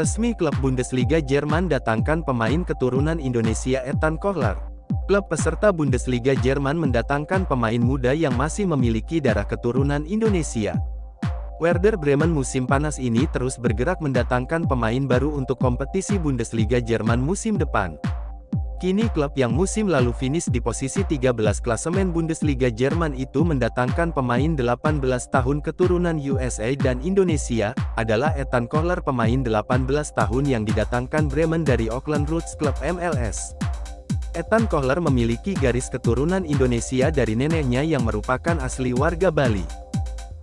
Resmi klub Bundesliga Jerman datangkan pemain keturunan Indonesia Ethan Kohler. Klub peserta Bundesliga Jerman mendatangkan pemain muda yang masih memiliki darah keturunan Indonesia. Werder Bremen musim panas ini terus bergerak mendatangkan pemain baru untuk kompetisi Bundesliga Jerman musim depan. Kini klub yang musim lalu finish di posisi 13 klasemen Bundesliga Jerman itu mendatangkan pemain 18 tahun keturunan USA dan Indonesia, adalah Ethan Kohler, pemain 18 tahun yang didatangkan Bremen dari Auckland Roots Club MLS. Ethan Kohler memiliki garis keturunan Indonesia dari neneknya yang merupakan asli warga Bali.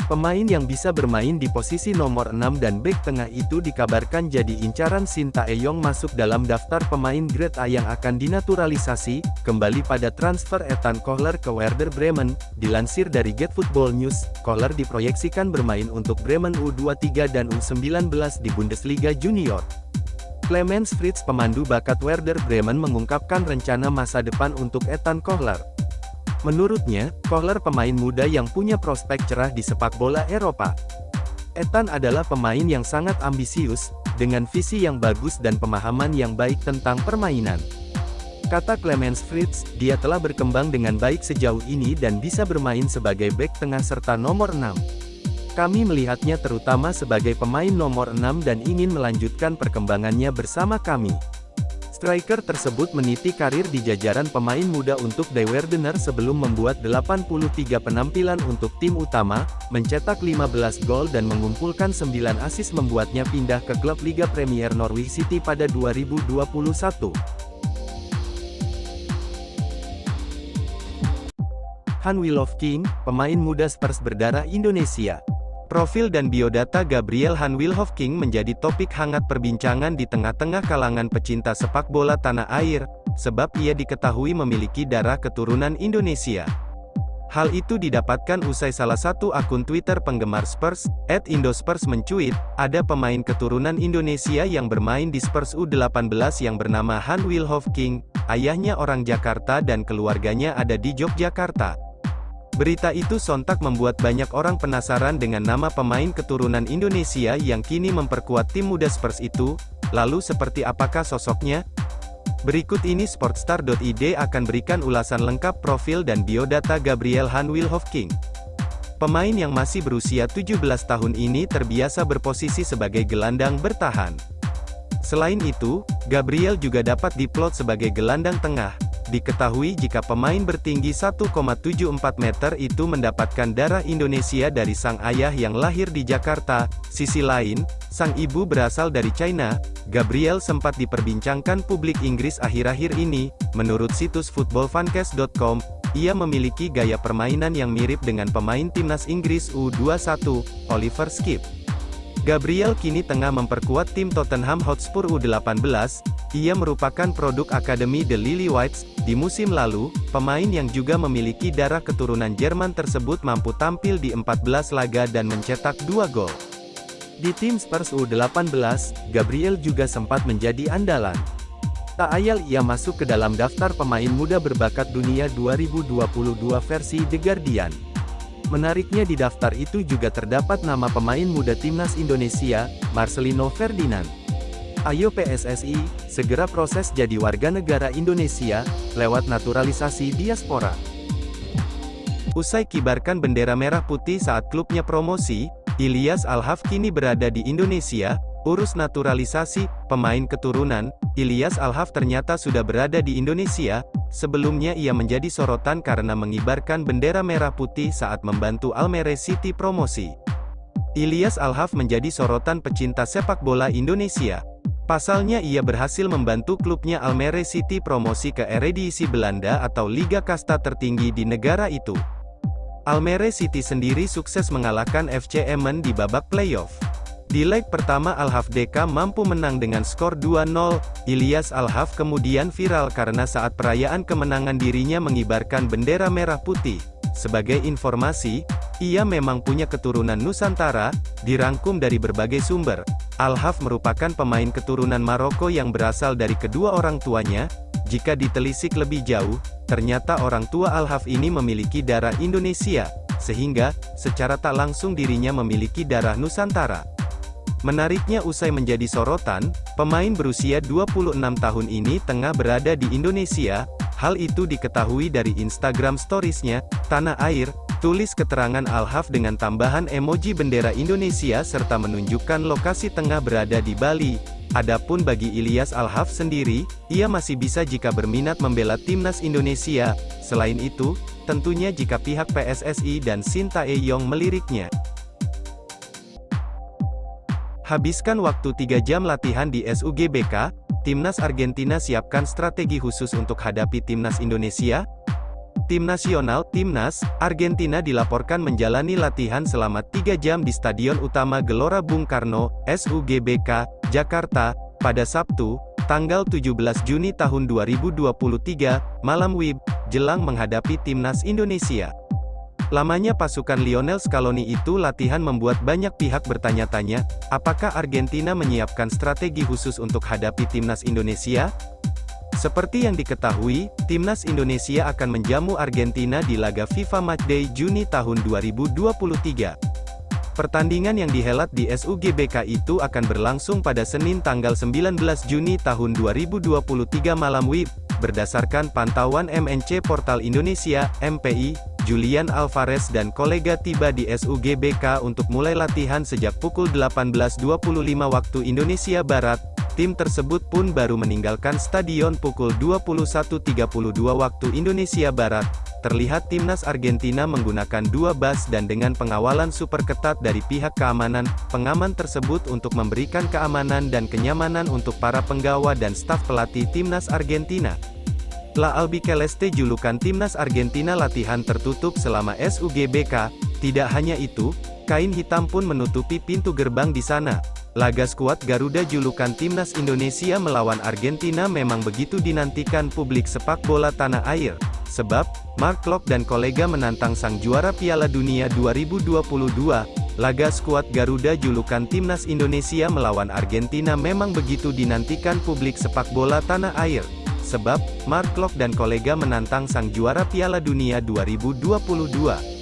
Pemain yang bisa bermain di posisi nomor 6 dan bek tengah itu dikabarkan jadi incaran Sintayong masuk dalam daftar pemain grade A yang akan dinaturalisasi. Kembali pada transfer Ethan Kohler ke Werder Bremen, dilansir dari Get Football News, Kohler diproyeksikan bermain untuk Bremen U23 dan U19 di Bundesliga Junior. Clemens Fritz, pemandu bakat Werder Bremen, mengungkapkan rencana masa depan untuk Ethan Kohler. Menurutnya, Kohler pemain muda yang punya prospek cerah di sepak bola Eropa. Ethan adalah pemain yang sangat ambisius, dengan visi yang bagus dan pemahaman yang baik tentang permainan. Kata Clemens Fritz, dia telah berkembang dengan baik sejauh ini dan bisa bermain sebagai bek tengah serta nomor 6. Kami melihatnya terutama sebagai pemain nomor 6 dan ingin melanjutkan perkembangannya bersama kami. Striker tersebut meniti karir di jajaran pemain muda untuk Die Werdener sebelum membuat 83 penampilan untuk tim utama, mencetak 15 gol dan mengumpulkan 9 assist membuatnya pindah ke klub Liga Premier Norwich City pada 2021. Han Wilhoffking, pemain muda Spurs berdarah Indonesia. Profil dan biodata Gabriel Han Wilhoffking menjadi topik hangat perbincangan di tengah-tengah kalangan pecinta sepak bola tanah air, sebab ia diketahui memiliki darah keturunan Indonesia. Hal itu didapatkan usai salah satu akun Twitter penggemar Spurs, @Indospurs mencuit, ada pemain keturunan Indonesia yang bermain di Spurs U18 yang bernama Han Wilhoffking, ayahnya orang Jakarta dan keluarganya ada di Yogyakarta. Berita itu sontak membuat banyak orang penasaran dengan nama pemain keturunan Indonesia yang kini memperkuat tim muda Spurs itu. Lalu seperti apakah sosoknya? Berikut ini Sportstar.id akan berikan ulasan lengkap profil dan biodata Gabriel Han Wilhoffking. Pemain yang masih berusia 17 tahun ini terbiasa berposisi sebagai gelandang bertahan. Selain itu, Gabriel juga dapat diplot sebagai gelandang tengah. Diketahui jika pemain bertinggi 1,74 meter itu mendapatkan darah Indonesia dari sang ayah yang lahir di Jakarta. Sisi lain, sang ibu berasal dari China. Gabriel sempat diperbincangkan publik Inggris akhir-akhir ini. Menurut situs footballfancast.com, ia memiliki gaya permainan yang mirip dengan pemain timnas Inggris U21, Oliver Skipp. Gabriel kini tengah memperkuat tim Tottenham Hotspur U18. Ia merupakan produk akademi The Lily Whites. Di musim lalu, pemain yang juga memiliki darah keturunan Jerman tersebut mampu tampil di 14 laga dan mencetak 2 gol. Di tim Spurs U18, Gabriel juga sempat menjadi andalan. Tak ayal ia masuk ke dalam daftar pemain muda berbakat dunia 2022 versi The Guardian. Menariknya di daftar itu juga terdapat nama pemain muda timnas Indonesia, Marcelino Ferdinand. Ayo PSSI, segera proses jadi warga negara Indonesia, lewat naturalisasi diaspora. Usai kibarkan bendera merah putih saat klubnya promosi, Ilyas Alhaf kini berada di Indonesia, urus naturalisasi, pemain keturunan. Ilyas Alhaf ternyata sudah berada di Indonesia. Sebelumnya ia menjadi sorotan karena mengibarkan bendera merah putih saat membantu Almere City promosi. Ilyas Alhaf menjadi sorotan pecinta sepak bola Indonesia. Pasalnya ia berhasil membantu klubnya Almere City promosi ke Eredivisie Belanda atau Liga Kasta tertinggi di negara itu. Almere City sendiri sukses mengalahkan FC Emmen di babak playoff. Di leg pertama Al-Hafdeka mampu menang dengan skor 2-0, Ilyas Al-Haf kemudian viral karena saat perayaan kemenangan dirinya mengibarkan bendera merah putih. Sebagai informasi, ia memang punya keturunan Nusantara, dirangkum dari berbagai sumber. Al-Haf merupakan pemain keturunan Maroko yang berasal dari kedua orang tuanya. Jika ditelisik lebih jauh, ternyata orang tua Al-Haf ini memiliki darah Indonesia, sehingga, secara tak langsung dirinya memiliki darah Nusantara. Menariknya usai menjadi sorotan, pemain berusia 26 tahun ini tengah berada di Indonesia. Hal itu diketahui dari Instagram Stories-nya, Tanah Air, tulis keterangan Al-Haf dengan tambahan emoji bendera Indonesia serta menunjukkan lokasi tengah berada di Bali. Adapun bagi Ilyas Al-Haf sendiri, ia masih bisa jika berminat membela timnas Indonesia. Selain itu, tentunya jika pihak PSSI dan Sintayong meliriknya. Habiskan waktu 3 jam latihan di SUGBK, Timnas Argentina siapkan strategi khusus untuk hadapi Timnas Indonesia? Tim nasional, Timnas, Argentina dilaporkan menjalani latihan selama 3 jam di Stadion Utama Gelora Bung Karno, SUGBK, Jakarta, pada Sabtu, tanggal 17 Juni tahun 2023, malam WIB, jelang menghadapi Timnas Indonesia. Lamanya pasukan Lionel Scaloni itu latihan membuat banyak pihak bertanya-tanya, apakah Argentina menyiapkan strategi khusus untuk hadapi Timnas Indonesia? Seperti yang diketahui, Timnas Indonesia akan menjamu Argentina di laga FIFA Matchday Juni tahun 2023. Pertandingan yang dihelat di SUGBK itu akan berlangsung pada Senin tanggal 19 Juni tahun 2023 malam WIB. Berdasarkan pantauan MNC Portal Indonesia, MPI, Julian Alvarez dan kolega tiba di SUGBK untuk mulai latihan sejak pukul 18.25 waktu Indonesia Barat. Tim tersebut pun baru meninggalkan stadion pukul 21.32 waktu Indonesia Barat. Terlihat timnas Argentina menggunakan 2 bus dan dengan pengawalan super ketat dari pihak keamanan. Pengaman tersebut untuk memberikan keamanan dan kenyamanan untuk para penggawa dan staf pelatih timnas Argentina. La Albiceleste julukan timnas Argentina latihan tertutup selama SUGBK. Tidak hanya itu, kain hitam pun menutupi pintu gerbang di sana. Laga skuad Garuda julukan timnas Indonesia melawan Argentina memang begitu dinantikan publik sepak bola tanah air. Sebab, Mark Klok dan kolega menantang sang juara Piala Dunia 2022. Laga skuad Garuda julukan timnas Indonesia melawan Argentina memang begitu dinantikan publik sepak bola tanah air. Sebab, Mark Klok dan kolega menantang sang juara Piala Dunia 2022.